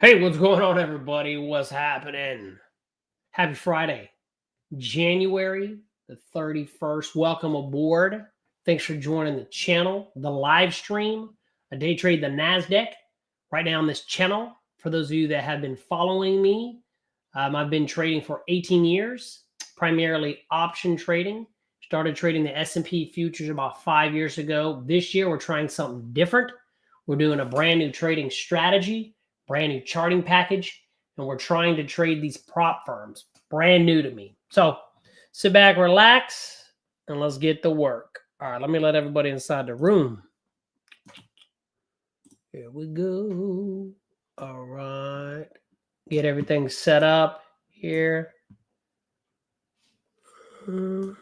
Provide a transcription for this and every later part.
Hey, what's going on, everybody? What's happening? Happy Friday, January the 31st. Welcome aboard. Thanks for joining the channel, the live stream. I day trade the Nasdaq right now on this channel. For those of you that have been following me, I've been trading for 18 years, primarily option trading. Started trading the S&P futures about 5 years ago. This year, we're trying something different. We're doing a brand new trading strategy, brand new charting package, and we're trying to trade these prop firms. Brand new to me. So sit back, relax, and let's get to work. All right, let me let everybody inside the room. Here we go. All right. Get everything set up here. Some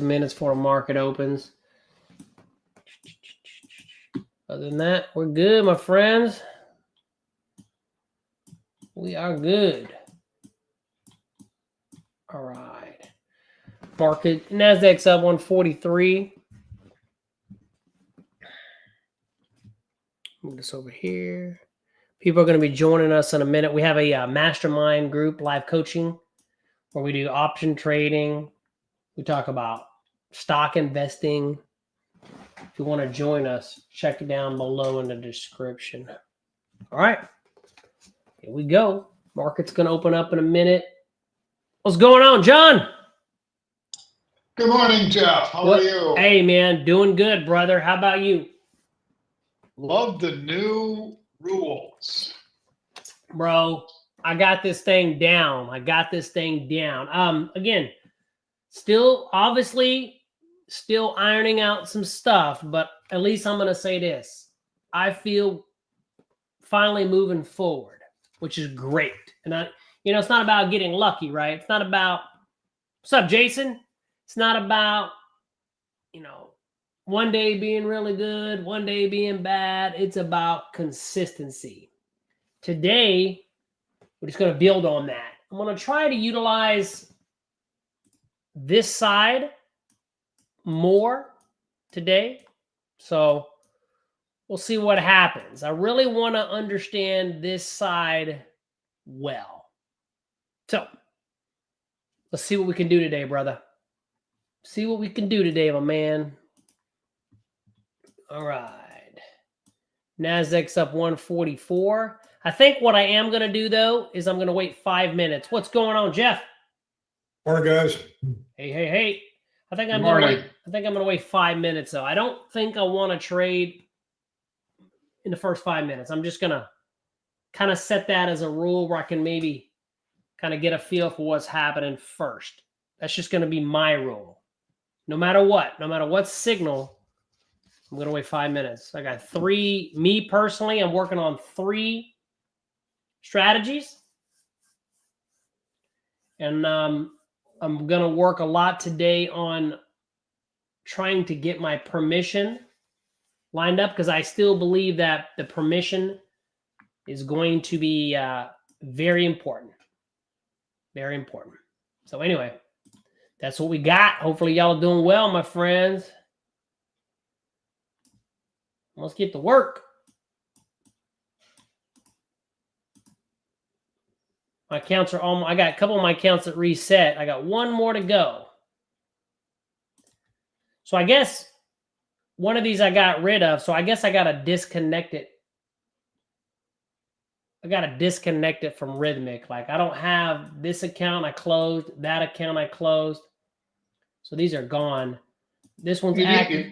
minutes before the market opens. Other than that, we're good, my friends. We are good. All right. Market, Nasdaq's up 143. Move this over here. People are going to be joining us in a minute. We have a mastermind group, live coaching, where we do option trading. We talk about stock investing. If you want to join us, check it down below in the description. All right. Here we go. Market's going to open up in a minute. What's going on, John? Good morning, Jeff. How are you? Hey, man. Doing good, brother. How about you? Love the new rules. Bro, I got this thing down. Again, still ironing out some stuff, but at least I'm going to say this. I feel finally moving forward, which is great. And it's not about getting lucky, right? It's not about, what's up, Jason? It's not about, one day being really good, one day being bad. It's about consistency. Today, we're just going to build on that. I'm going to try to utilize this side more today. So we'll see what happens. I really want to understand this side well. So let's see what we can do today, brother. See what we can do today, my man. All right. Nasdaq's up 144. I think what I am going to do, though, is I'm going to wait 5 minutes. What's going on, Jeff? Morning, guys. Hey. I think I'm going to wait 5 minutes, though. I don't think I want to trade in the first 5 minutes. I'm just going to kind of set that as a rule where I can maybe kind of get a feel for what's happening first. That's just going to be my rule. No matter what signal, I'm going to wait 5 minutes. I got me personally, I'm working on 3 strategies. And I'm going to work a lot today on trying to get my permission lined up because I still believe that the permission is going to be very important. Very important. So anyway, that's what we got. Hopefully y'all are doing well, my friends. Let's get to work. My accounts are almost, I got a couple of my accounts that reset. I got one more to go. So I guess one of these I got rid of. So I guess I got to disconnect it. I got to disconnect it from Rhythmic. Like I don't have this account I closed, that account I closed. So these are gone. This one's active.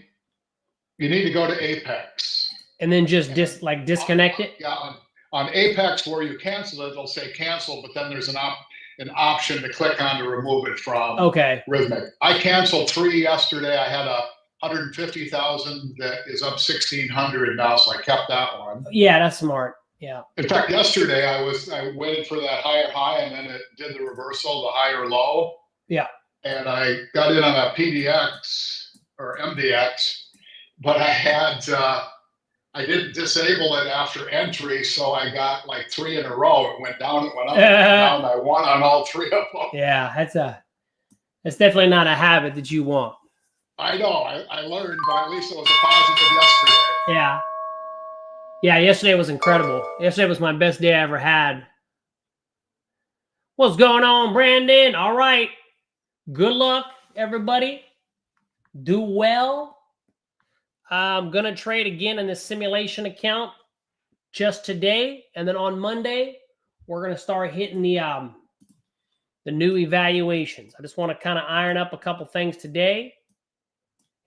You need to go to Apex. And then just disconnect it? Yeah, on Apex where you cancel it, it'll say cancel, but then there's an option to click on to remove it from Rhythmic. I canceled 3 yesterday. I had 150,000 that is up 1,600 now, so I kept that one. Yeah, that's smart. Yeah. In fact, yesterday I waited for that higher high and then it did the reversal, the higher low. Yeah. And I got in on a PDX or MDX, but I didn't disable it after entry, so I got like 3 in a row. It went down, it went up, it went down. I won on all 3 of them. Yeah, that's definitely not a habit that you want. I know, I learned, but at least it was a positive yesterday. Yeah, yesterday was incredible. Yesterday was my best day I ever had. What's going on, Brandon? All right. Good luck, everybody. Do well. I'm going to trade again in this simulation account just today. And then on Monday, we're going to start hitting the new evaluations. I just want to kind of iron up a couple things today.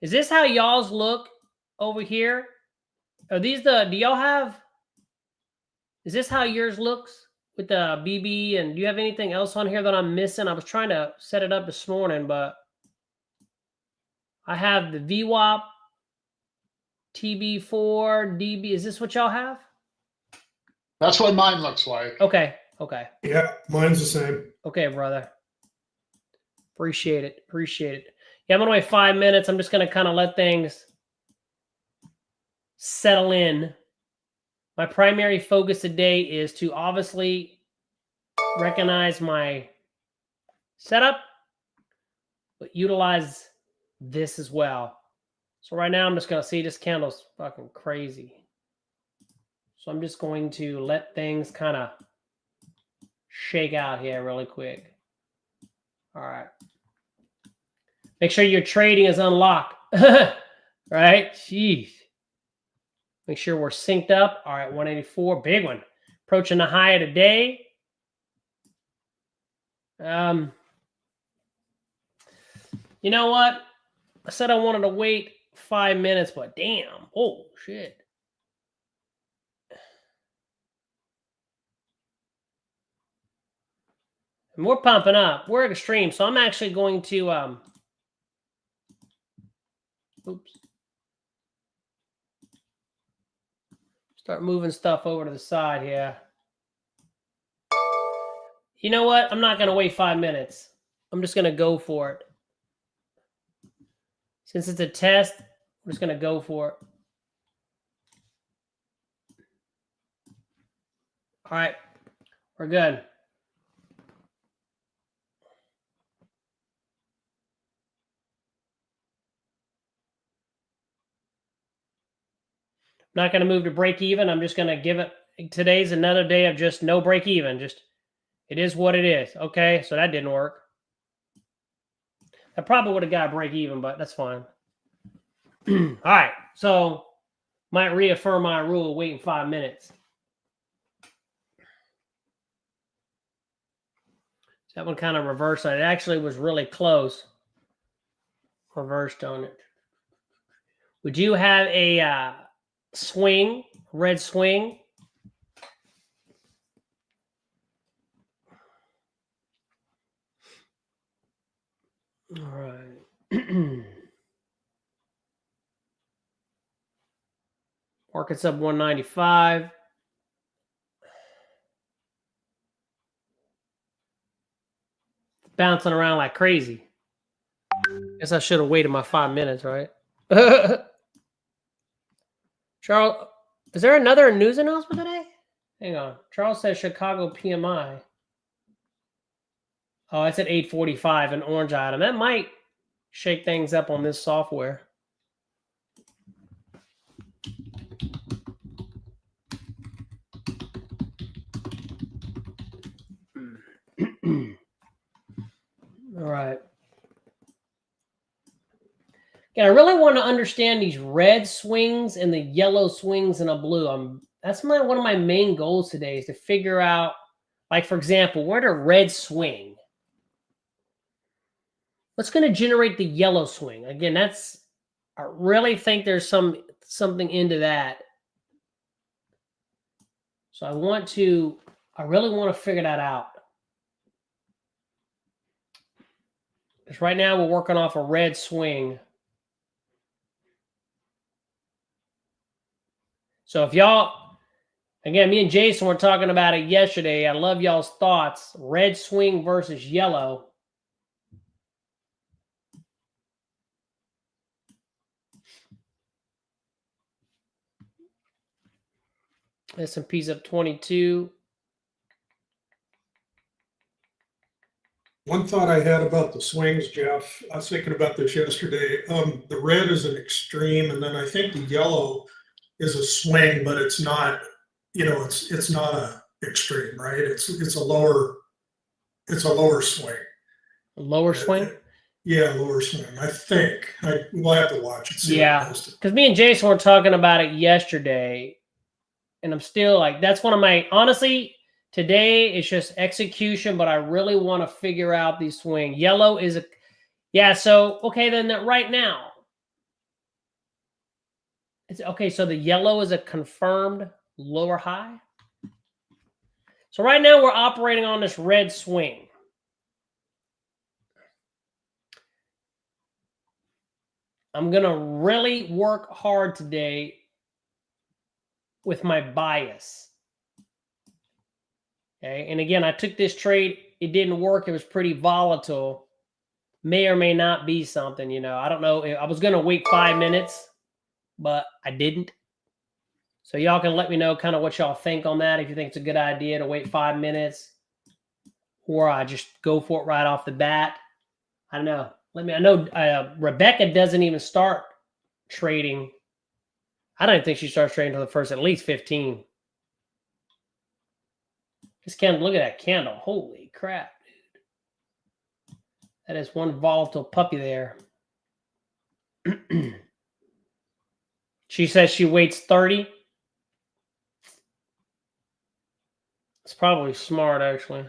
Is this how y'all's look over here? Are these do y'all have, is this how yours looks with the BB? And do you have anything else on here that I'm missing? I was trying to set it up this morning, but I have the VWAP, TB4, DB. Is this what y'all have? That's what mine looks like. Okay. Yeah, mine's the same. Okay, brother. Appreciate it. Yeah, I'm going to wait 5 minutes. I'm just going to kind of let things settle in. My primary focus today is to obviously recognize my setup, but utilize this as well. So right now I'm just going to see this candle's fucking crazy. So I'm just going to let things kind of shake out here really quick. All right. Make sure your trading is unlocked. Right? Jeez. Make sure we're synced up. All right, 184, big one. Approaching the high of the day. You know what? I said I wanted to wait 5 minutes, but damn. Oh, shit. And we're pumping up. We're extreme. So I'm actually going to start moving stuff over to the side here. You know what? I'm not going to wait 5 minutes. I'm just going to go for it. Since it's a test, I'm just going to go for it. All right. We're good. Not going to move to break even. I'm just going to give it. Today's another day of just no break even. Just it is what it is. Okay, so that didn't work. I probably would have got a break even, but that's fine. All right, so might reaffirm my rule of waiting 5 minutes. That one kind of reversed on it. It actually was really close. Reversed on it. Would you have a swing, red swing? All right. Market's up 195. Bouncing around like crazy. Guess I should have waited my 5 minutes, right? Charles, is there another news announcement today? Hang on. Charles says Chicago PMI. Oh, it's at 8:45, an orange item. That might shake things up on this software. All right. Yeah, I really want to understand these red swings and the yellow swings and a blue. That's one of my main goals today is to figure out, like, for example, where the red swing? What's going to generate the yellow swing? Again, I really think there's something into that. So I really want to figure that out. Because right now we're working off a red swing. So if y'all, again, me and Jason were talking about it yesterday. I love y'all's thoughts. Red swing versus yellow. S&P's up 22. One thought I had about the swings, Jeff, I was thinking about this yesterday. The red is an extreme, and then I think the yellow is a swing, but it's not, it's not a extreme, right? It's a lower swing. A lower swing? Yeah, lower swing. I think. We'll have to watch it. Yeah, because me and Jason were talking about it yesterday, and I'm still like, that's one of my, honestly, today it's just execution, but I really want to figure out these swing. Yellow is so, okay, then right now, it's okay, so the yellow is a confirmed lower high. So right now we're operating on this red swing. I'm going to really work hard today with my bias. Okay, and again, I took this trade. It didn't work. It was pretty volatile. May or may not be something, I don't know. I was going to wait 5 minutes, but I didn't. So y'all can let me know kind of what y'all think on that. If you think it's a good idea to wait 5 minutes, or I just go for it right off the bat. I don't know. I know Rebecca doesn't even start trading. I don't even think she starts trading until the first at least 15. This candle, look at that candle. Holy crap, dude. That is one volatile puppy there. She says she waits 30. It's probably smart, actually.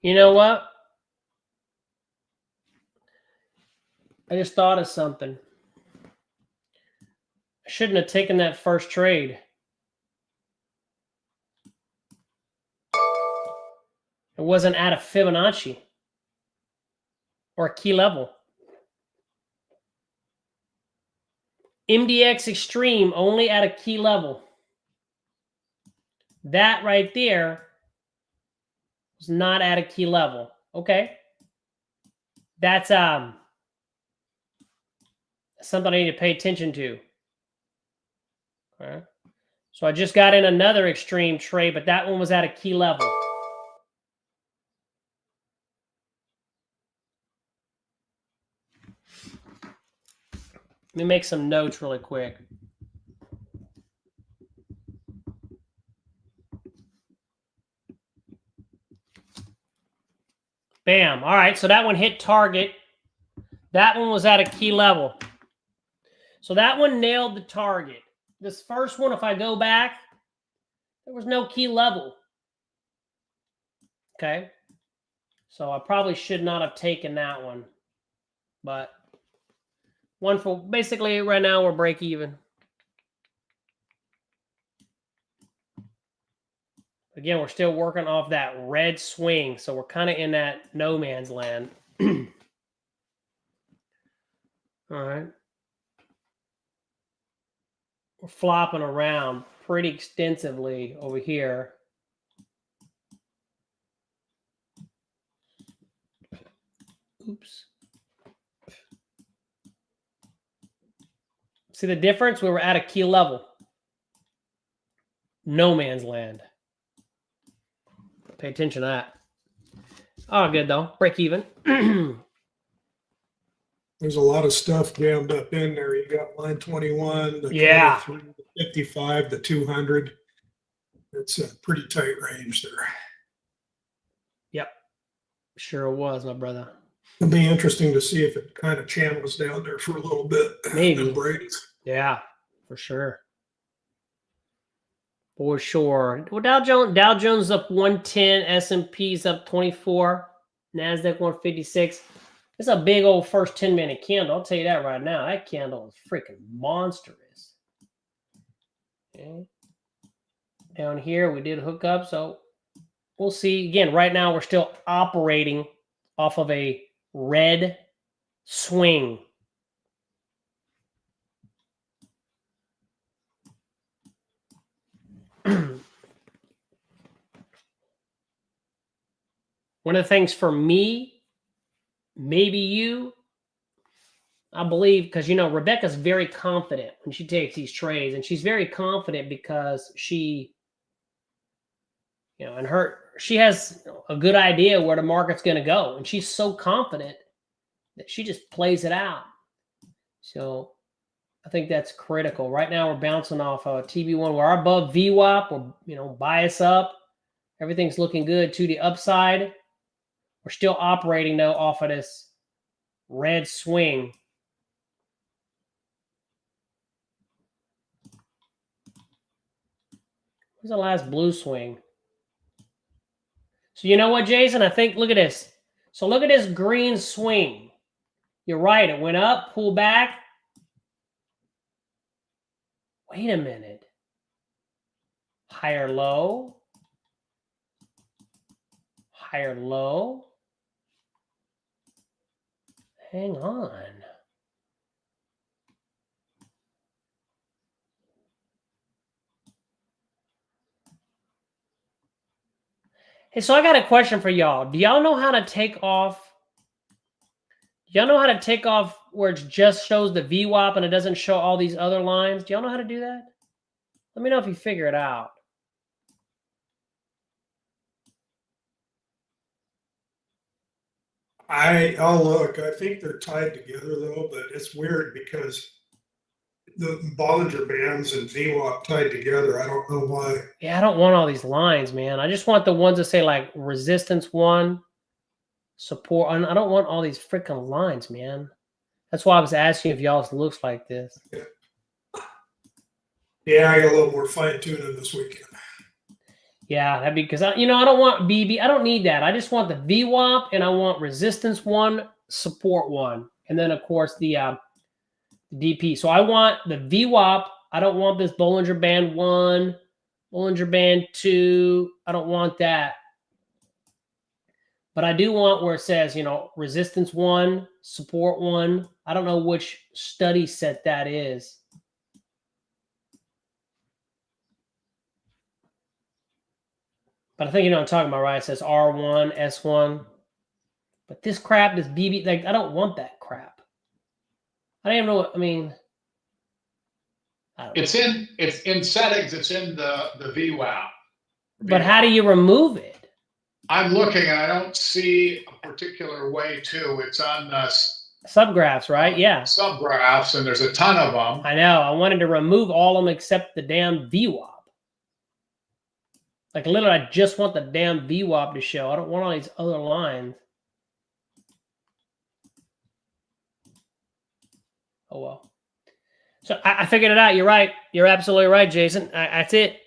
You know what? I just thought of something. I shouldn't have taken that first trade. It wasn't at a Fibonacci or a key level. MDX Extreme only at a key level. That right there was not at a key level. Okay. That's something I need to pay attention to. Okay. So I just got in another extreme trade, but that one was at a key level. Let me make some notes really quick. Bam. All right. So that one hit target. That one was at a key level. So that one nailed the target. This first one, if I go back, there was no key level. Okay. So I probably should not have taken that one. But one for basically right now we're break even. Again, we're still working off that red swing. So we're kind of in that no man's land. All right. We're flopping around pretty extensively over here. Oops. See the difference? We were at a key level. No man's land. Pay attention to that. Oh, good though. Break even. There's a lot of stuff jammed up in there. You got line 21, the 23, the 55, the 200. It's a pretty tight range there. Yep. Sure was, my brother. It'll be interesting to see if it kind of channels down there for a little bit. Maybe. Breaks. Yeah, for sure. For sure. Well, Dow Jones up 110, S&P's up 24, Nasdaq 156. It's a big old first 10-minute candle. I'll tell you that right now. That candle is freaking monstrous. Okay. Down here, we did hook up, so we'll see. Again, right now, we're still operating off of a red swing. One of the things for me, maybe you, I believe, because, Rebecca's very confident when she takes these trades, and she's very confident because she, she has a good idea where the market's going to go, and she's so confident that she just plays it out. So I think that's critical. Right now we're bouncing off TB1. We're above VWAP. We're, bias up. Everything's looking good to the upside. We're still operating, though, off of this red swing. Where's the last blue swing? So you know what, Jason? I think, look at this. So look at this green swing. You're right. It went up, pulled back. Wait a minute. Higher low. Higher low. Hang on. Hey, so I got a question for y'all. Do y'all know how to take off? Do y'all know how to take off where it just shows the VWAP and it doesn't show all these other lines? Do y'all know how to do that? Let me know if you figure it out. I'll look. I think they're tied together though, but it's weird because the Bollinger Bands and VWAP tied together. I don't know why. Yeah, I don't want all these lines, man. I just want the ones that say like resistance 1, support. I don't want all these freaking lines, man. That's why I was asking if y'all's looks like this. Yeah, I got a little more fine tuning this weekend. Yeah, that'd be because I don't want BB. I don't need that. I just want the VWAP and I want resistance 1, support 1, and then of course the DP. So I want the VWAP. I don't want this Bollinger Band 1, Bollinger Band 2. I don't want that. But I do want where it says, resistance 1, support 1. I don't know which study set that is. But I think you know what I'm talking about, right? It says R1, S1. But this crap, this BB, like, I don't want that crap. I don't even know what, I mean. It's in settings. It's in the VWAP. But how do you remove it? I'm looking and I don't see a particular way to. It's on subgraphs, right? Yeah. Subgraphs, and there's a ton of them. I know. I wanted to remove all of them except the damn VWAP. Like literally, I just want the damn VWAP to show. I don't want all these other lines. Oh, well. So I figured it out. You're right. You're absolutely right, Jason. That's it.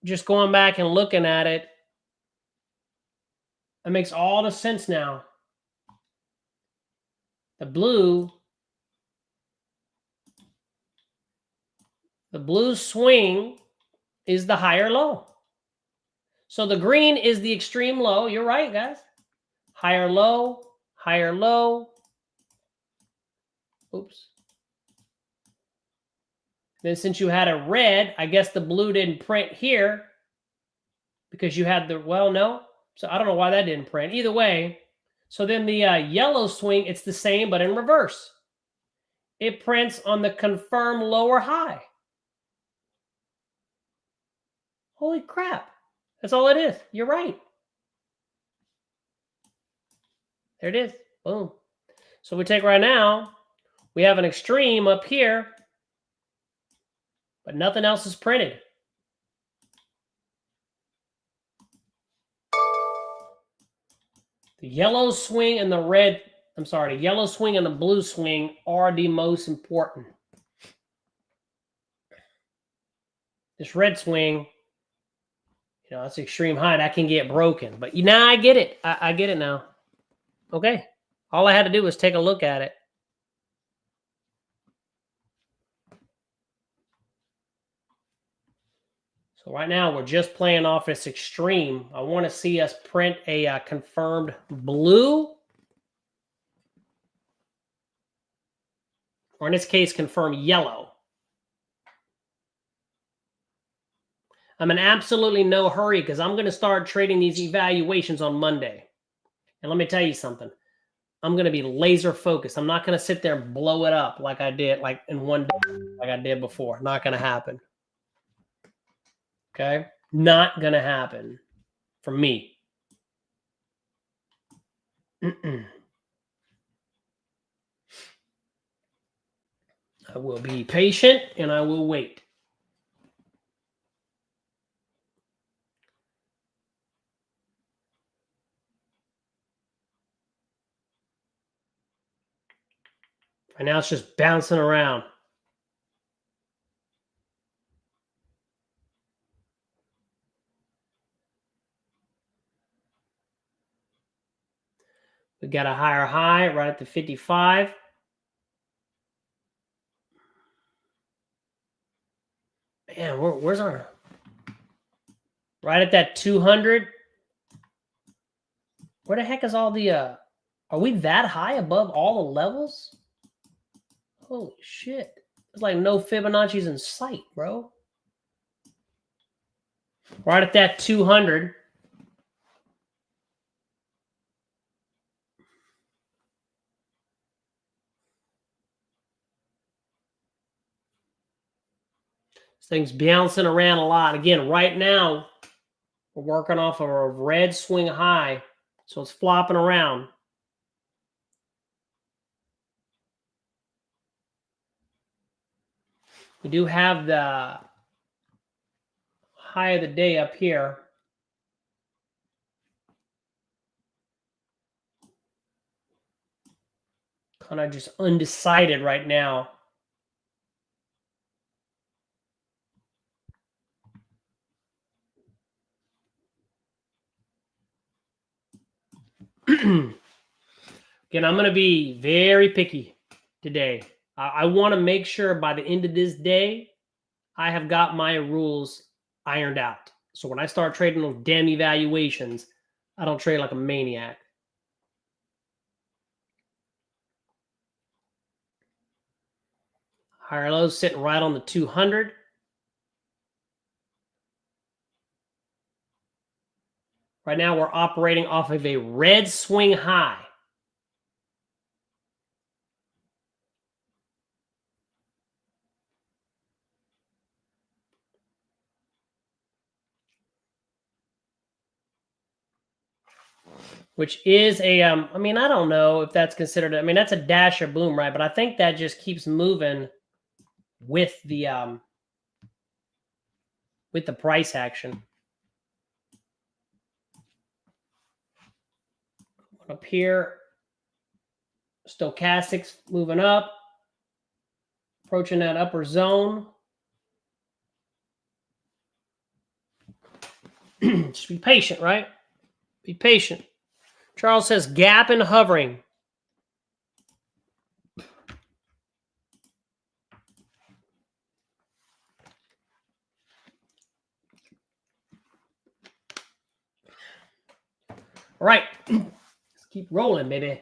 Just going back and looking at it. It makes all the sense now. The blue swing is the higher low. So the green is the extreme low. You're right, guys. Higher low, higher low. Oops. Then since you had a red, I guess the blue didn't print here because you had the, well, no. So I don't know why that didn't print. Either way, so then the yellow swing, it's the same, but in reverse. It prints on the confirmed lower high. Holy crap. That's all it is. You're right. There it is. Boom. So we take right now, we have an extreme up here, but nothing else is printed. The yellow swing and the red, I'm sorry, the yellow swing and the blue swing are the most important. This red swing, it's extreme high. That can get broken. But now I get it. I get it now. Okay. All I had to do was take a look at it. So right now we're just playing off this extreme. I want to see us print a confirmed blue. Or in this case, confirmed yellow. I'm in absolutely no hurry because I'm going to start trading these evaluations on Monday. And let me tell you something. I'm going to be laser focused. I'm not going to sit there and blow it up like I did, like in one day, like I did before. Not going to happen. Okay? Not going to happen for me. I will be patient and I will wait. Right now it's just bouncing around. We got a higher high right at the 55. Man, where's our... Right at that 200. Where the heck is all the... Are we that high above all the levels? Holy shit. There's like no Fibonacci's in sight, bro. Right at that 200. This thing's bouncing around a lot. Again, right now, we're working off of a red swing high. So it's flopping around. We do have the high of the day up here. Kind of just undecided right now. Again, I'm going to be very picky today. I want to make sure by the end of this day, I have got my rules ironed out. So when I start trading those damn evaluations, I don't trade like a maniac. Higher lows sitting right on the 200. Right now, we're operating off of a red swing high. Which is a, I mean, I don't know if that's considered, I mean, that's a dash or boom, right? But I think that just keeps moving with the price action. Up here, stochastics moving up, approaching that upper zone. Just be patient, right? Be patient. Charles says gap and hovering. All right. Let's keep rolling, baby.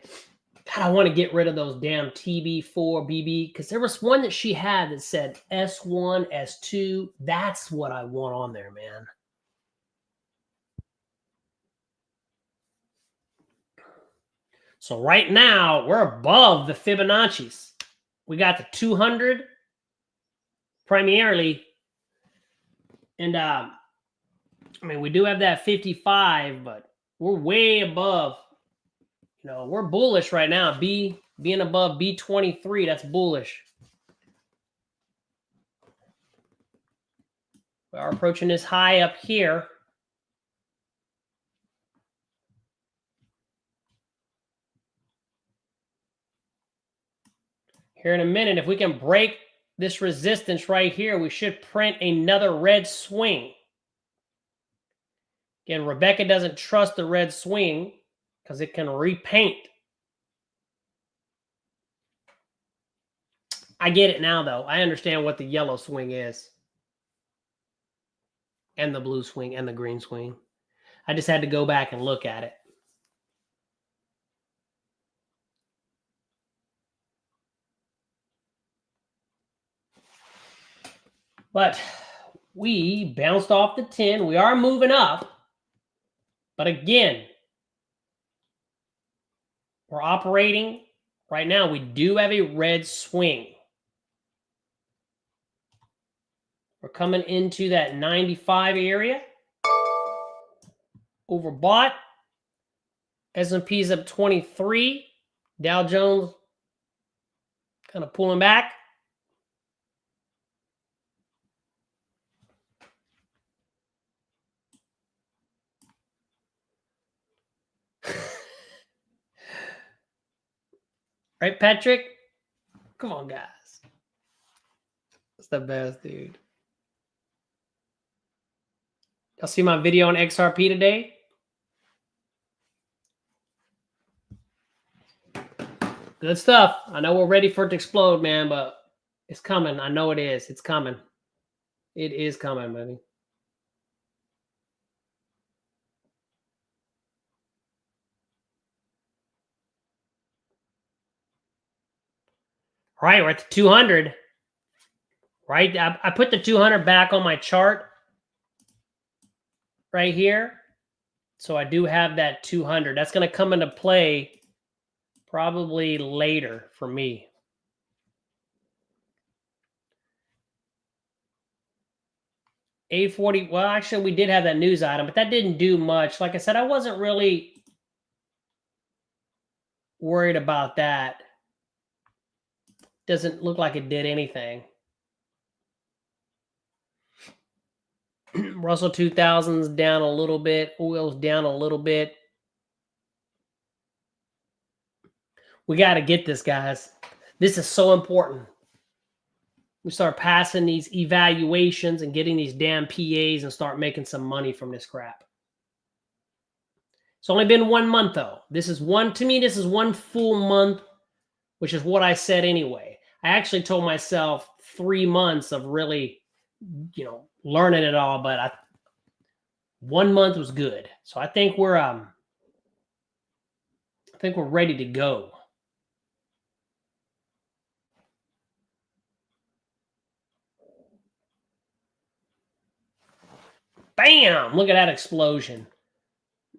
God, I want to get rid of those damn TB4 BB because there was one that she had that said S1, S2. That's what I want on there, man. So right now, we're above the Fibonacci's. We got the 200 primarily. And, I mean, we do have that 55, but we're way above. You know, we're bullish right now. Being above B23, that's bullish. We are approaching this high up here. Here in a minute, if we can break this resistance right here, we should print another red swing. Again, Rebecca doesn't trust the red swing because it can repaint. I get it now, though. I understand what the yellow swing is. And the blue swing and the green swing. I just had to go back and look at it. But we bounced off the 10. We are moving up. But again, We're operating right now. We do have a red swing. We're coming into that 95 area. Overbought. S&P's up 23. Dow Jones kind of pulling back. Right, Patrick? Come on, guys. That's the best, dude. Y'all see my video on XRP today? Good stuff. I know we're ready for it to explode, man, but it's coming. I know it is. It's coming. It is coming, baby. All right, we're at the 200. Right? I put the 200 back on my chart right here. So I do have that 200. That's going to come into play probably later for me. A40. Well, actually, we did have that news item, but that didn't do much. Like I said, I wasn't really worried about that. Doesn't look like it did anything. Russell 2000's down a little bit. Oil's down a little bit. We got to get this, guys. This is so important. We start passing these evaluations and getting these damn PAs and start making some money from this crap. It's only been 1 month, though. This is one full month, which is what I said anyway. I actually told myself 3 months of really, learning it all, but 1 month was good. So I think we're ready to go. Bam! Look at that explosion.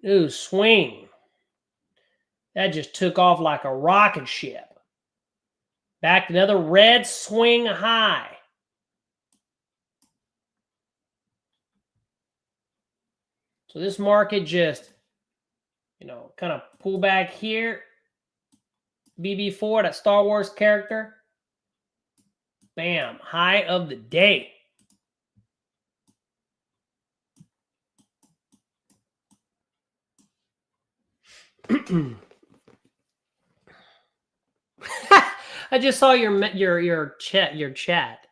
Ooh, swing. That just took off like a rocket ship. Back to another red swing high. So this market just, kind of pull back here. BB4, that Star Wars character. Bam, high of the day. I just saw your chat.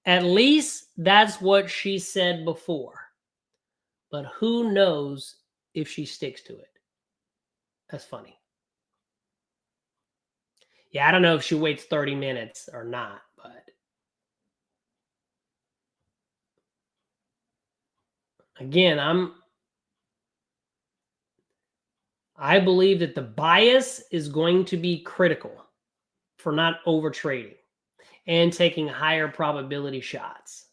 At least that's what she said before. But who knows if she sticks to it? That's funny. Yeah, I don't know if she waits 30 minutes or not, but again, I believe that the bias is going to be critical for not over trading and taking higher probability shots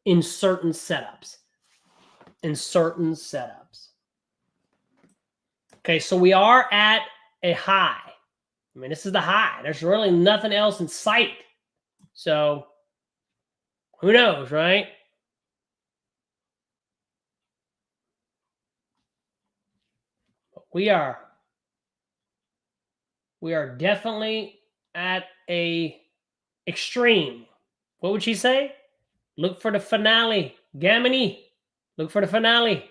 in certain setups. Okay, so we are at a high. I mean, this is the high. There's really nothing else in sight. So who knows, right? We are definitely at a extreme. What would she say? Look for the finale. Gamini, look for the finale.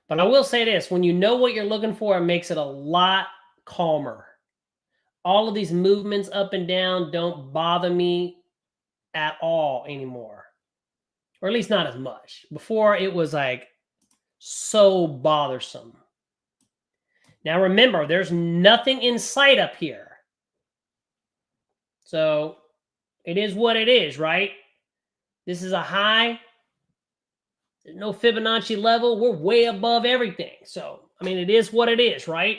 But I will say this, when you know what you're looking for, it makes it a lot calmer. All of these movements up and down don't bother me at all anymore. Or at least not as much. Before, it was like so bothersome. Now remember, there's nothing in sight up here. So it is what it is, right? This is a high. There's no Fibonacci level. We're way above everything. So, I mean, it is what it is, right?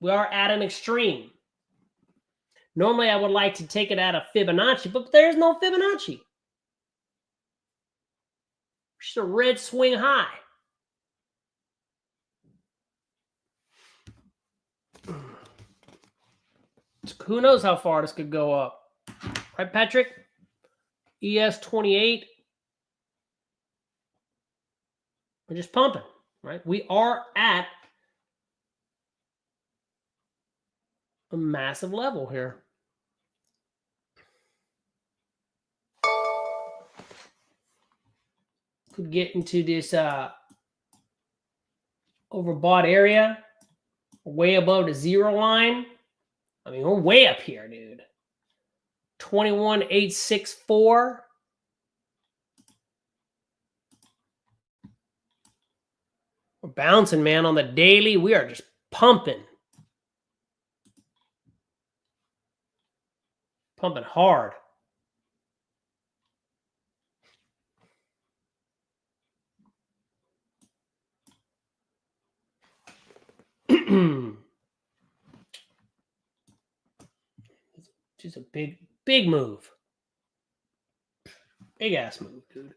We are at an extreme. Normally, I would like to take it out of Fibonacci, but there's no Fibonacci. Just a red swing high. Who knows how far this could go up? Right, Patrick? ES28. We're just pumping, right? We are at a massive level here. Could get into this overbought area, way above the zero line. I mean, we're way up here, dude. 21,864. We're bouncing, man, on the daily. We are just pumping. Pumping hard. Just a big move. Big ass move, dude.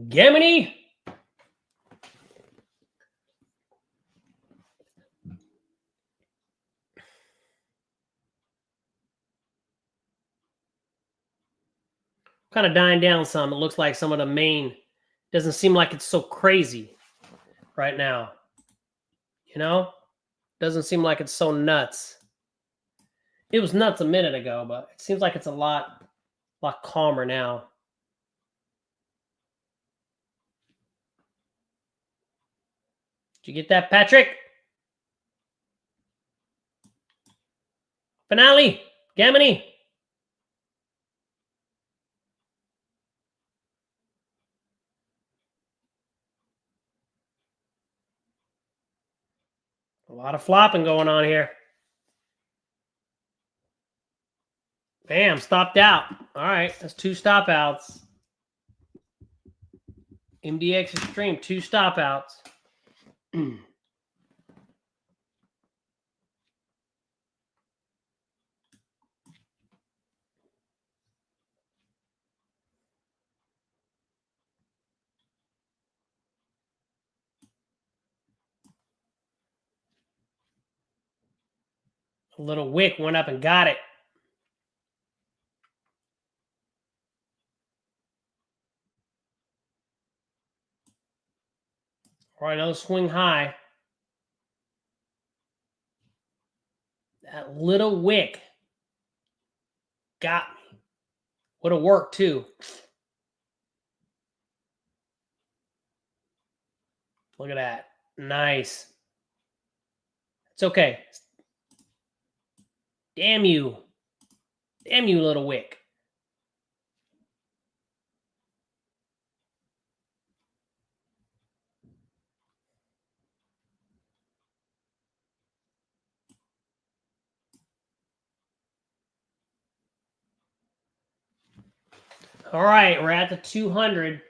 Gemini. Kind of dying down some. It looks like some of the main doesn't seem like it's so crazy right now. You know? Doesn't seem like it's so nuts. It was nuts a minute ago, but it seems like it's a lot calmer now. Did you get that, Patrick? Finale, Gemini. A lot of flopping going on here. Bam, stopped out. All right, that's 2 stop outs. MDX Extreme, 2 stop outs. A little wick went up and got it. All right, another swing high. That little wick got me. Would have worked too. Look at that. Nice. It's okay. Damn you. Damn you, little wick. All right, we're at the 200.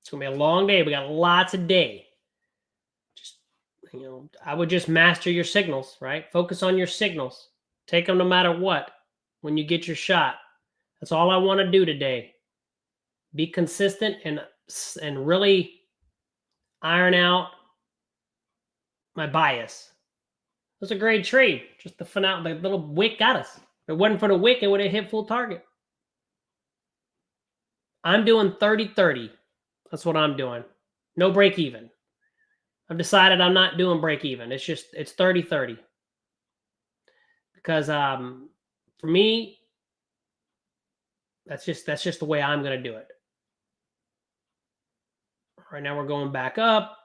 It's going to be a long day. We got lots of day. Just, I would just master your signals, right? Focus on your signals. Take them no matter what when you get your shot. That's all I want to do today. Be consistent and really iron out my bias. It was a great trade. Just the finale, the little wick got us. If it wasn't for the wick, it would have hit full target. I'm doing 30-30. That's what I'm doing. No break even. I've decided I'm not doing break even. It's 30-30. Because for me, that's just the way I'm going to do it. Right now we're going back up.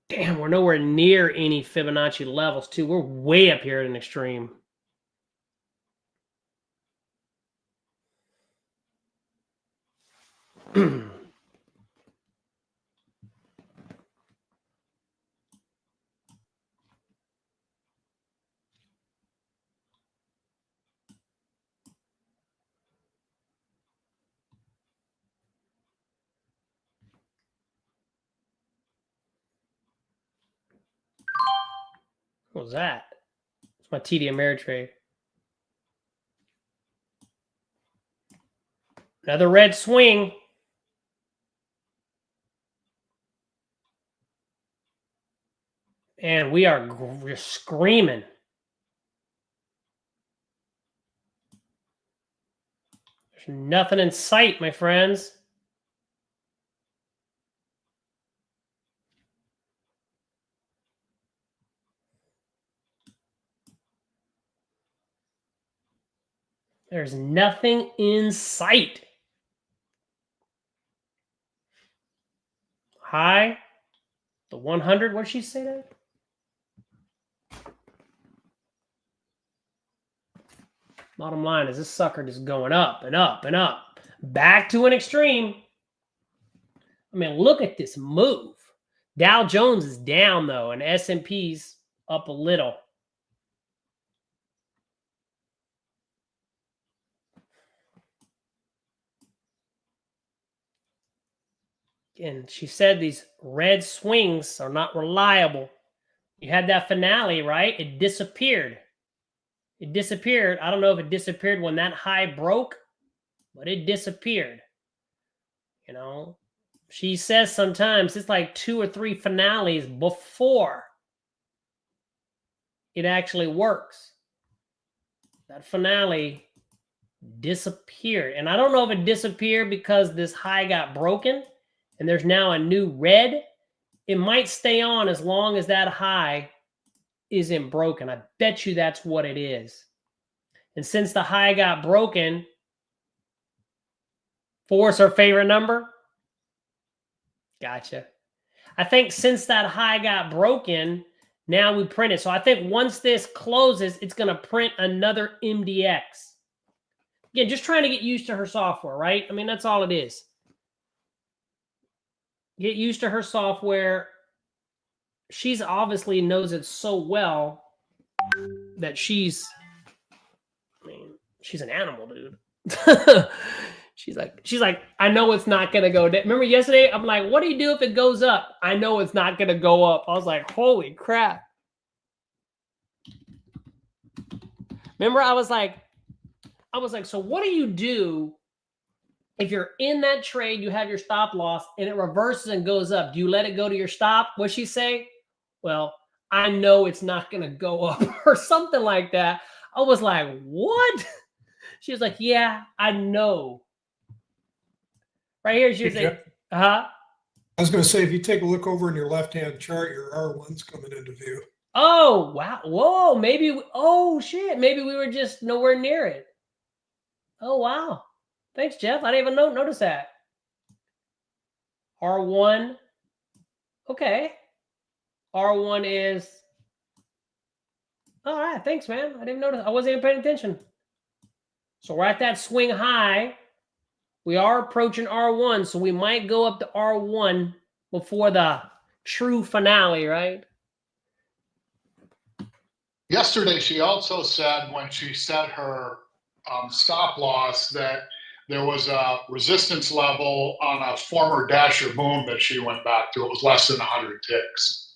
Damn, we're nowhere near any Fibonacci levels, too. We're way up here at an extreme. What was that? It's my TD Ameritrade. Another red swing. And we're screaming. There's nothing in sight, my friends. There's nothing in sight. High, the 100. What did she say that? Bottom line is this sucker just going up and up and up. Back to an extreme. I mean, look at this move. Dow Jones is down, though, and S&P's up a little. And she said these red swings are not reliable. You had that finale, right? It disappeared. It disappeared. I don't know if it disappeared when that high broke, but it disappeared. You know, she says sometimes it's like 2 or 3 finales before it actually works. That finale disappeared. And I don't know if it disappeared because this high got broken and there's now a new red. It might stay on as long as that high isn't broken. I bet you that's what it is. And since the high got broken, 4 is her favorite number. Gotcha. I think since that high got broken, now we print it. So I think once this closes, it's going to print another MDX. Again, just trying to get used to her software, right? I mean, that's all it is. Get used to her software. She's obviously knows it so well that she's an animal, dude. she's like, I know it's not going to go down. Remember yesterday? I'm like, what do you do if it goes up? I know it's not going to go up. I was like, holy crap. Remember, I was like, so what do you do if you're in that trade, you have your stop loss, and it reverses and goes up? Do you let it go to your stop? What'd she say? Well, I know it's not going to go up or something like that. I was like, what? She was like, yeah, I know. Right here, she was like, I was going to say, if you take a look over in your left-hand chart, your R1's coming into view. Oh, wow. Whoa, maybe, oh, shit. Maybe we were just nowhere near it. Oh, wow. Thanks, Jeff. I didn't even notice that. R1. Okay. R1 is, all right. Thanks, man. I didn't notice. I wasn't even paying attention. So we're at that swing high. We are approaching R1, so we might go up to R1 before the true finale, right? Yesterday, she also said when she set her stop loss that there was a resistance level on a former Dasher boom that she went back to. It was less than 100 ticks.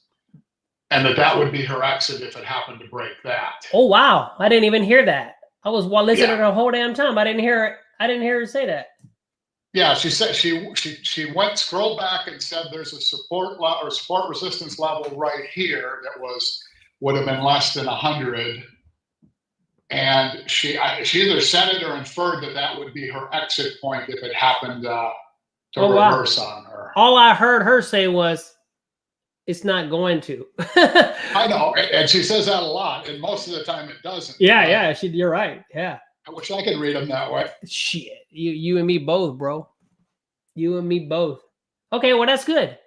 And that would be her exit if it happened to break that. Oh, wow. I didn't even hear that. I was listening to her the whole damn time. I didn't hear her say that. Yeah, she said she went scrolled back and said there's a support resistance level right here that would have been less than 100. And she either said it or inferred that would be her exit point if it happened to reverse on her. All I heard her say was, it's not going to. I know. And she says that a lot. And most of the time it doesn't. Yeah. You're right. Yeah. I wish I could read them that way. Shit. You and me both, bro. You and me both. Okay, well, that's good.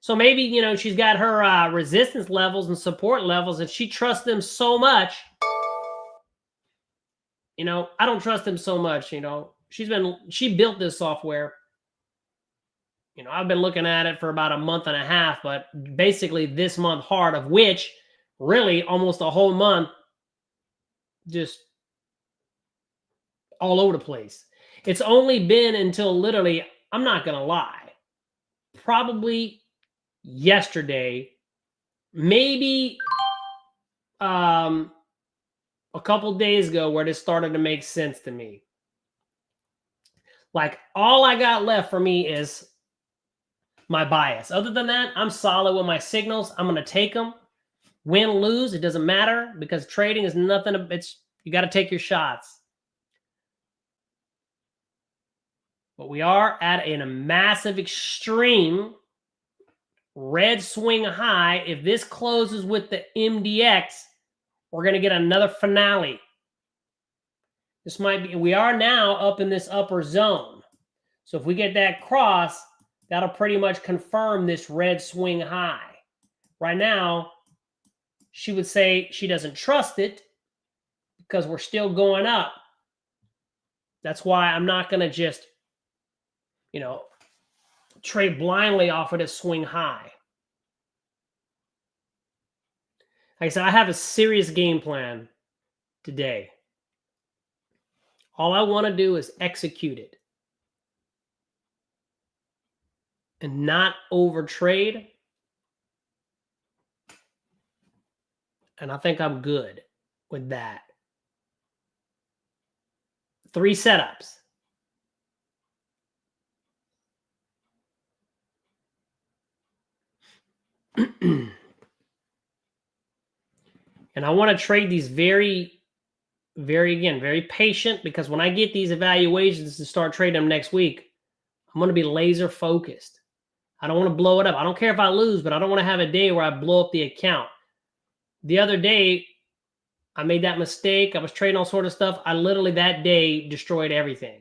So maybe, she's got her resistance levels and support levels, and she trusts them so much. I don't trust them so much. She built this software. I've been looking at it for about a month and a half, but basically this month hard, of which really almost a whole month just all over the place. It's only been until literally, I'm not going to lie, probably yesterday, maybe a couple days ago where this started to make sense to me. Like, all I got left for me is my bias. Other than that, I'm solid with my signals. I'm going to take them. Win, lose, it doesn't matter, because trading is nothing. You got to take your shots. But we are at a massive extreme red swing high. If this closes with the MDX, we're going to get another finale. This might be, we are now up in this upper zone. So if we get that cross, that'll pretty much confirm this red swing high. Right now, she would say she doesn't trust it because we're still going up. That's why I'm not going to just, trade blindly off of this swing high. Like I said, I have a serious game plan today. All I want to do is execute it and not overtrade. And I think I'm good with that. 3 setups. And I want to trade these very patient, because when I get these evaluations to start trading them next week, I'm going to be laser focused. I don't want to blow it up. I don't care if I lose, but I don't want to have a day where I blow up the account. The other day, I made that mistake. I was trading all sort of stuff. I literally that day destroyed everything.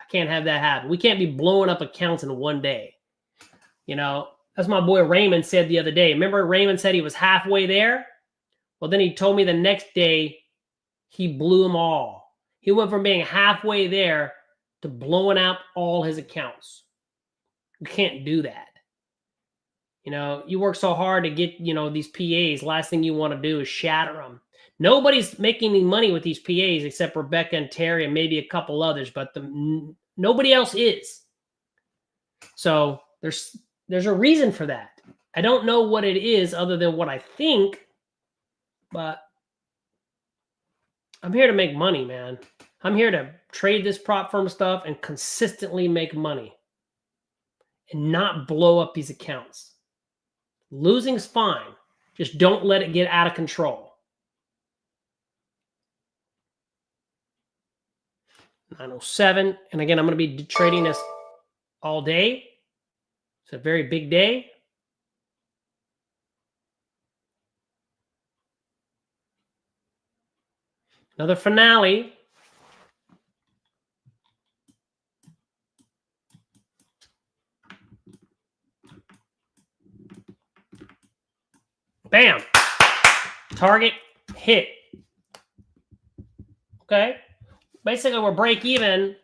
I can't have that happen. We can't be blowing up accounts in one day. As my boy Raymond said the other day. Remember Raymond said he was halfway there? Well, then he told me the next day he blew them all. He went from being halfway there to blowing out all his accounts. You can't do that. You work so hard to get, these PAs. Last thing you want to do is shatter them. Nobody's making any money with these PAs except Rebecca and Terry and maybe a couple others, but nobody else is. So there's a reason for that. I don't know what it is other than what I think, but I'm here to make money, man. I'm here to trade this prop firm stuff and consistently make money and not blow up these accounts. Losing's fine. Just don't let it get out of control. 907. And again, I'm going to be trading this all day. It's a very big day. Another finale. Bam. Target hit. Okay. Basically, we're break even,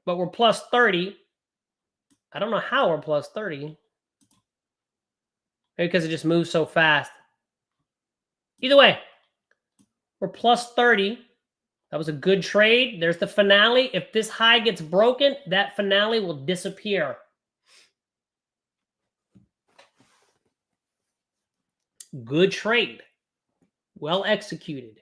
but we're plus 30. I don't know how we're plus 30. Maybe because it just moves so fast. Either way, we're plus 30. That was a good trade. There's the finale. If this high gets broken, that finale will disappear. Good trade. Well executed.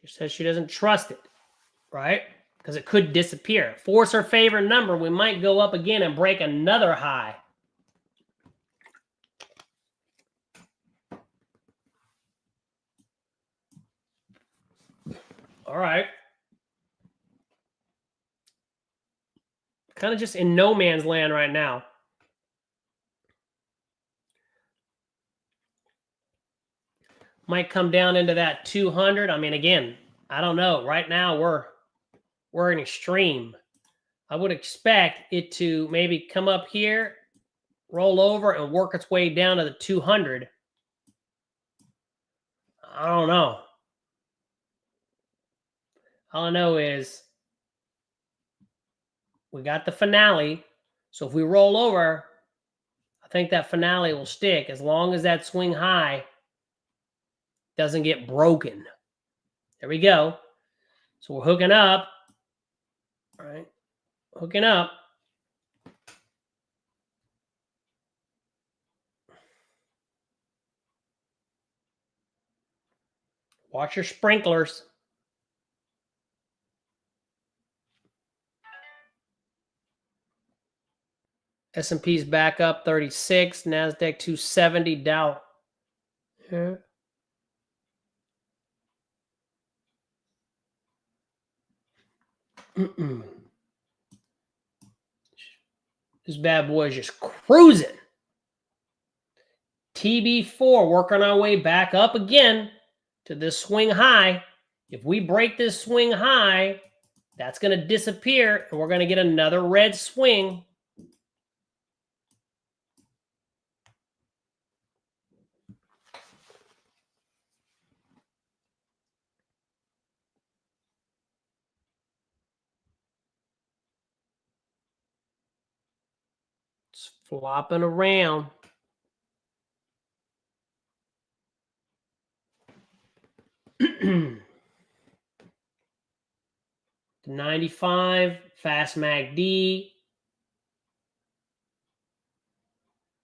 She says she doesn't trust it, right? Because it could disappear. Force her favorite number. We might go up again and break another high. All right. Kind of just in no man's land right now. Might come down into that 200. I mean, again, I don't know. Right now, we're in extreme. I would expect it to maybe come up here, roll over, and work its way down to the 200. I don't know. All I know is we got the finale. So if we roll over, I think that finale will stick as long as that swing high doesn't get broken. There we go. So we're hooking up. All right. Hooking up. Watch your sprinklers. S&P's back up 36, Nasdaq 270, Dow. Yeah. This bad boy is just cruising. TB4 working our way back up again to this swing high. If we break this swing high, that's going to disappear and we're going to get another red swing. It's flopping around. The 95, fast MACD.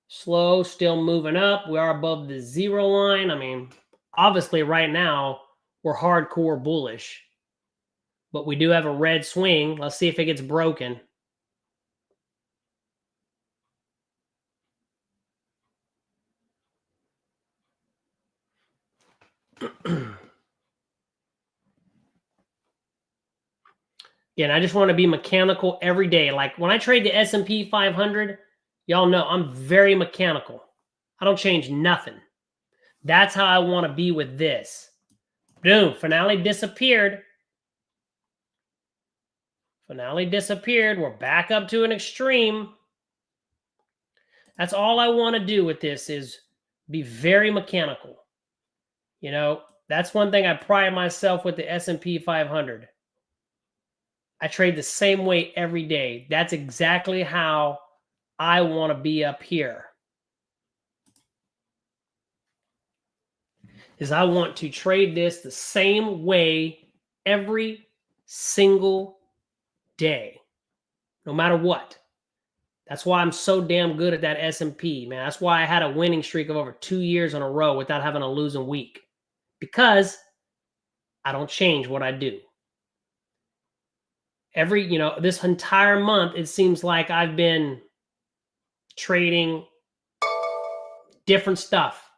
Slow, still moving up. We are above the 0 line. I mean, obviously right now we're hardcore bullish. But we do have a red swing. Let's see if it gets broken. Again, I just want to be mechanical every day. Like when I trade the S&P 500, y'all know I'm very mechanical. I don't change nothing. That's how I want to be with this. Boom, finale disappeared. Finale disappeared. We're back up to an extreme. That's all I want to do with this is be very mechanical. You know, that's one thing I pride myself with the S&P 500. I trade the same way every day. That's exactly how I want to be up here. Is I want to trade this the same way every single day, no matter what. That's why I'm so damn good at that S&P, man. That's why I had a winning streak of over 2 years in a row without having a losing week. Because I don't change what I do. This entire month, it seems like I've been trading different stuff.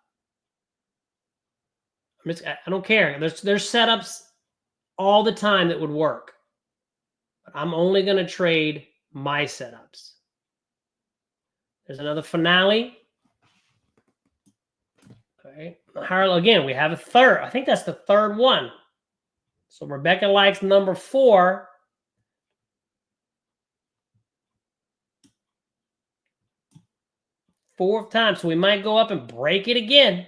I don't care. There's setups all the time that would work. But I'm only going to trade my setups. There's another finale. Okay. Again, we have a third. I think that's the third one. So Rebecca likes number 4. Fourth time. So we might go up and break it again.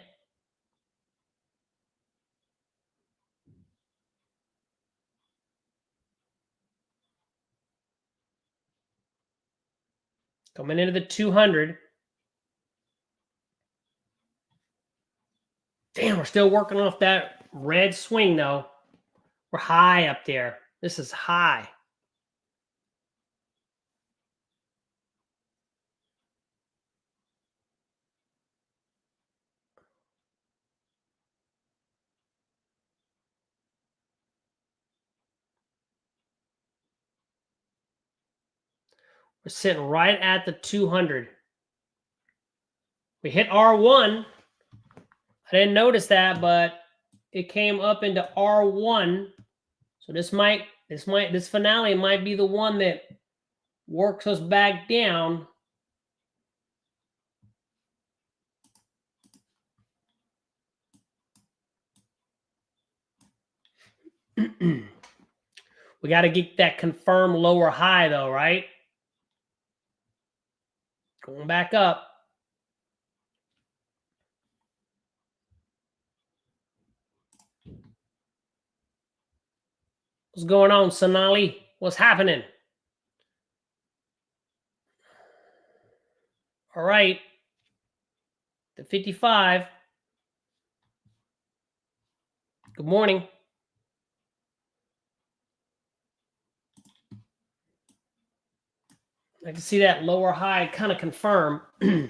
Coming into the 200. Damn, we're still working off that red swing, though. We're high up there. This is high. We're sitting right at the 200. We hit R1. I didn't notice that, but it came up into R1. So this finale might be the one that works us back down. We got to get that confirmed lower high though, right? Going back up. What's going on, Sonali? What's happening? All right. The 55. Good morning. I can see that lower high kind of confirm. Just be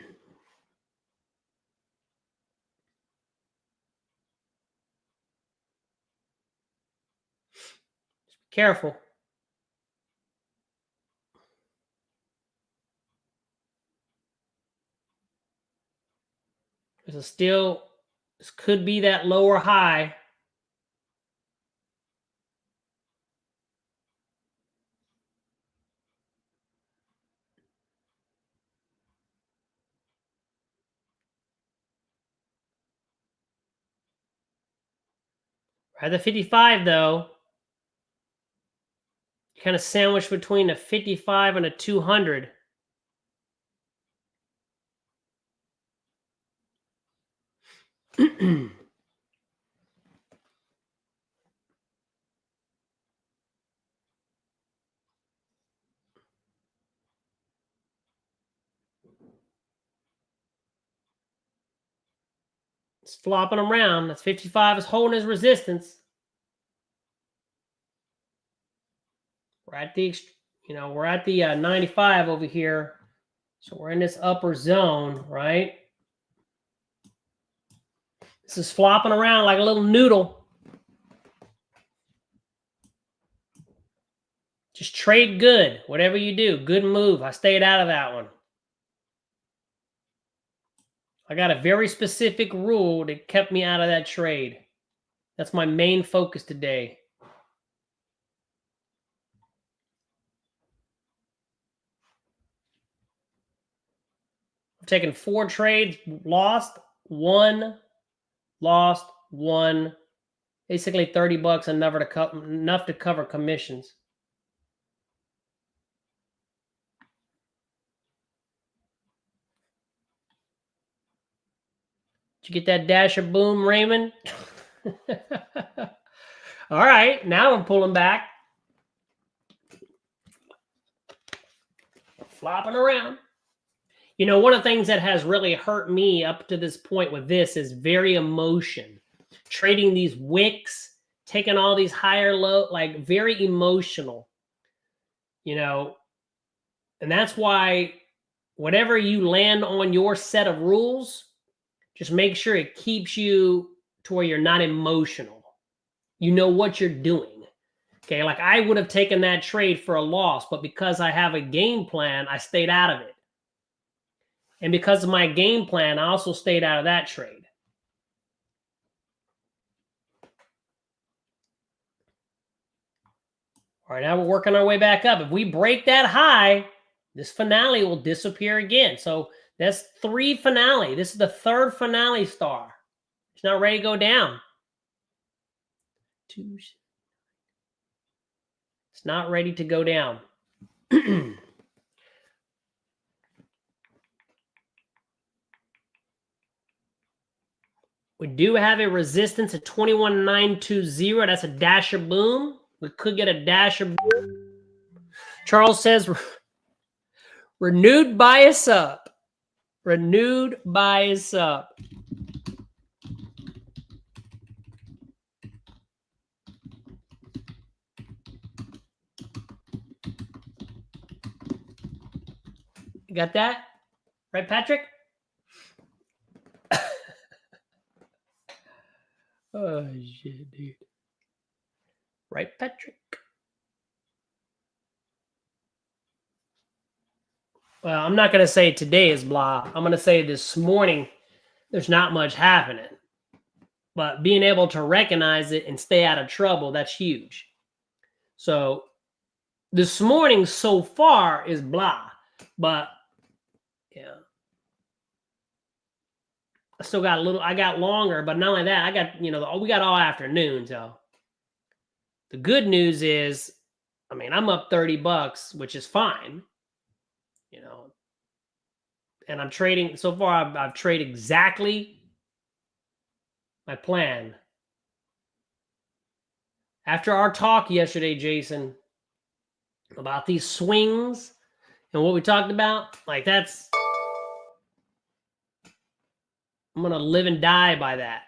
careful. This could be that lower high. At the 55, though, kind of sandwiched between a 55 and a 200. It's flopping around. That's 55 is holding his resistance. We're at the, we're at the 95 over here. So we're in this upper zone, right? This is flopping around like a little noodle. Just trade good. Whatever you do, good move. I stayed out of that one. I got a very specific rule that kept me out of that trade. That's my main focus today. I've taken 4 trades, lost 1, lost 1. Basically $30 enough to cover commissions. Did you get that dash of boom, Raymond? All right, now I'm pulling back. Flopping around. You know, one of the things that has really hurt me up to this point with this is very emotion. Trading these wicks, taking all these higher low, like very emotional. You know, and that's why whatever you land on your set of rules, just make sure it keeps you to where you're not emotional. You know what you're doing. Okay, like I would have taken that trade for a loss, but because I have a game plan, I stayed out of it. And because of my game plan, I also stayed out of that trade. All right, now we're working our way back up. If we break that high, this finale will disappear again. So that's 3 finale. This is the 3rd finale star. It's not ready to go down. It's not ready to go down. We do have a resistance at 21,920. That's a dash of boom. We could get a dash of boom. Charles says, renewed bias up. Renewed bias up. You got that? Right, Patrick? Oh, shit, dude. Right, Patrick? Well, I'm not going to say today is blah. I'm going to say this morning there's not much happening. But being able to recognize it and stay out of trouble, that's huge. So this morning so far is blah. But, yeah. I still got I got longer, but not only that, I got, we got all afternoon. So the good news is, I mean, I'm up $30, which is fine, and I'm trading so far. I've traded exactly my plan. After our talk yesterday, Jason, about these swings and what we talked about, like that's I'm going to live and die by that.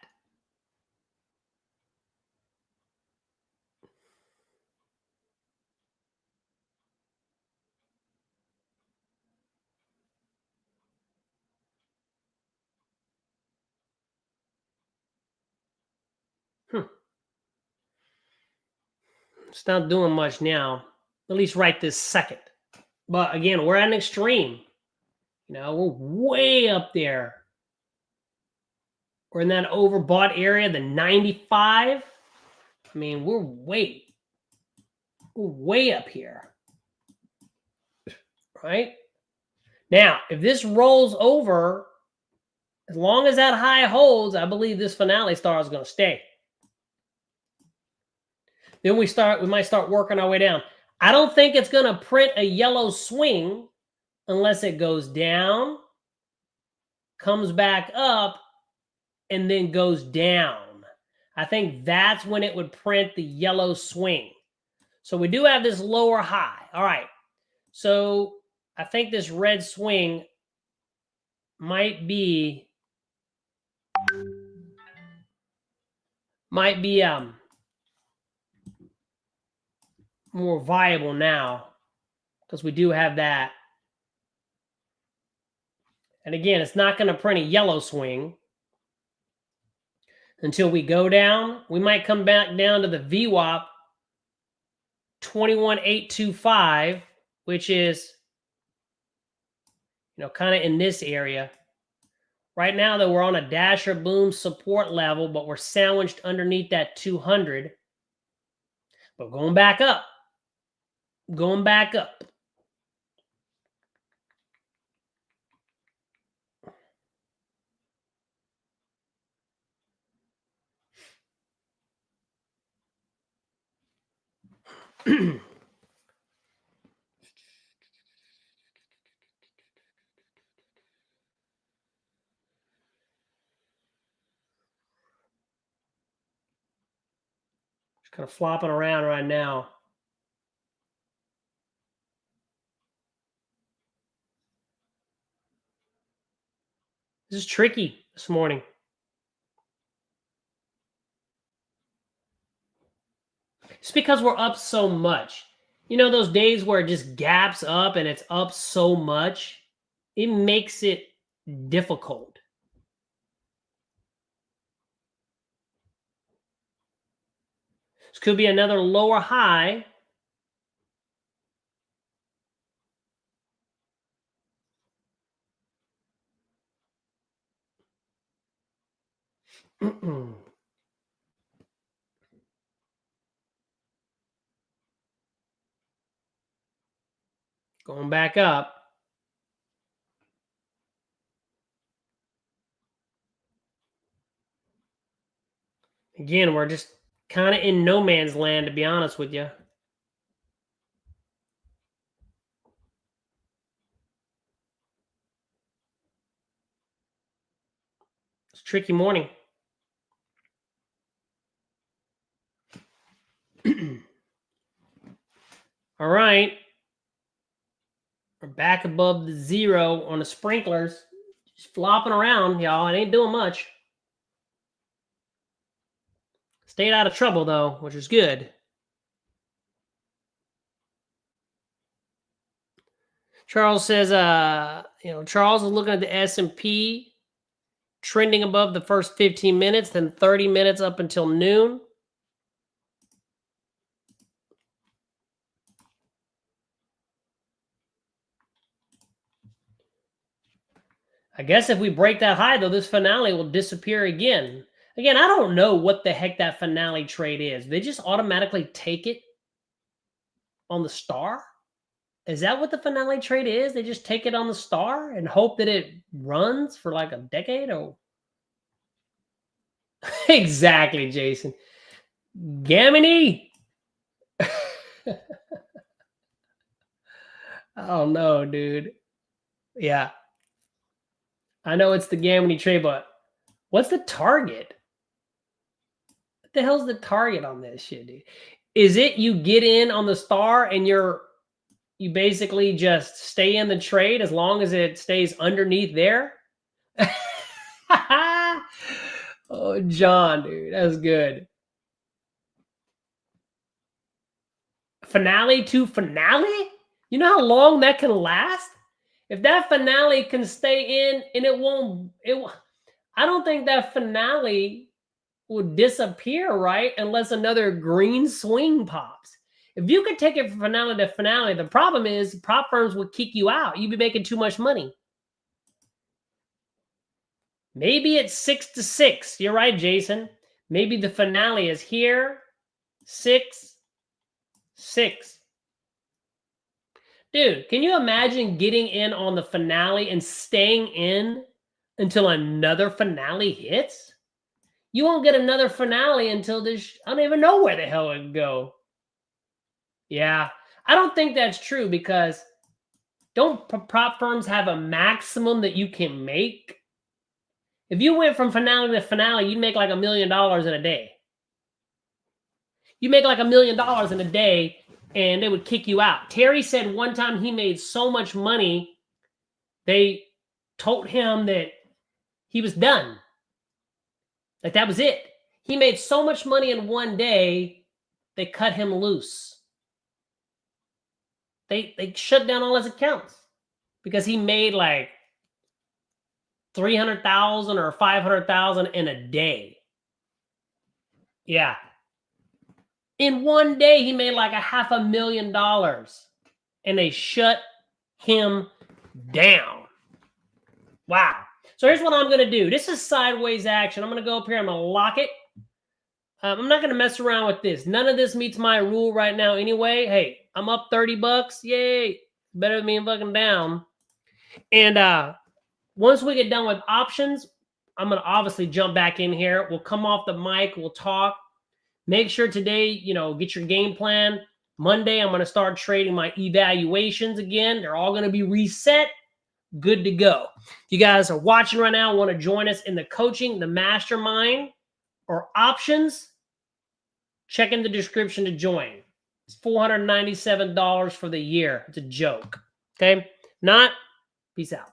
It's not doing much now, at least right this second. But again, we're at an extreme. You know, we're way up there. We're in that overbought area, the 95. I mean, we're way up here. Right? Now, if this rolls over, as long as that high holds, I believe this finale star is going to stay. Then we might start working our way down. I don't think it's going to print a yellow swing unless it goes down, comes back up, and then goes down. I think that's when it would print the yellow swing. So we do have this lower high. All right. So I think this red swing might be more viable now because we do have that. And again, it's not going to print a yellow swing until we go down. We might come back down to the VWAP 21,825, which is, you know, kind of in this area. Right now, though, we're on a dasher boom support level, but we're sandwiched underneath that 200. But going back up. Going back up. Just kind of flopping around right now. This is tricky this morning. It's because we're up so much. You know, those days where it just gaps up and it's up so much, it makes it difficult. This could be another lower high. Going back up. Again, we're just kind of in no man's land, to be honest with you. It's a tricky morning. All right. We're back above the zero on the sprinklers. Just flopping around, y'all. It ain't doing much. Stayed out of trouble, though, which is good. Charles says, Charles is looking at the S&P trending above the first 15 minutes, then 30 minutes up until noon. I guess if we break that high, though, this finale will disappear again. Again, I don't know what the heck that finale trade is. They just automatically take it on the star? Is that what the finale trade is? They just take it on the star and hope that it runs for like a decade? Or exactly, Jason. Gamini. Oh no, dude. Yeah. I know it's the Gamini trade, but what's the target? What the hell's the target on this shit, dude? Is it you get in on the star and you basically just stay in the trade as long as it stays underneath there? Oh, John, dude, that's good. Finale to finale? You know how long that can last? If that finale can stay in and I don't think that finale will disappear, right? Unless another green swing pops. If you could take it from finale to finale, the problem is prop firms would kick you out. You'd be making too much money. Maybe it's 6 to 6. You're right, Jason. Maybe the finale is here. 6, 6. Dude, can you imagine getting in on the finale and staying in until another finale hits? You won't get another finale until this. I don't even know where the hell it would go. Yeah, I don't think that's true because don't prop firms have a maximum that you can make? If you went from finale to finale, you'd make like $1 million in a day. You make like $1 million in a day and they would kick you out. Terry said one time he made so much money, they told him that he was done. Like that was it. He made so much money in one day, they cut him loose. They shut down all his accounts because he made like $300,000 or $500,000 in a day. Yeah. In one day, he made like $500,000 and they shut him down. Wow. So here's what I'm going to do. This is sideways action. I'm going to go up here. I'm going to lock it. I'm not going to mess around with this. None of this meets my rule right now anyway. Hey, I'm up $30. Yay. Better than being fucking down. And once we get done with options, I'm going to obviously jump back in here. We'll come off the mic. We'll talk. Make sure today, get your game plan. Monday, I'm going to start trading my evaluations again. They're all going to be reset. Good to go. If you guys are watching right now, want to join us in the coaching, the mastermind, or options, check in the description to join. It's $497 for the year. It's a joke. Okay? Not, peace out.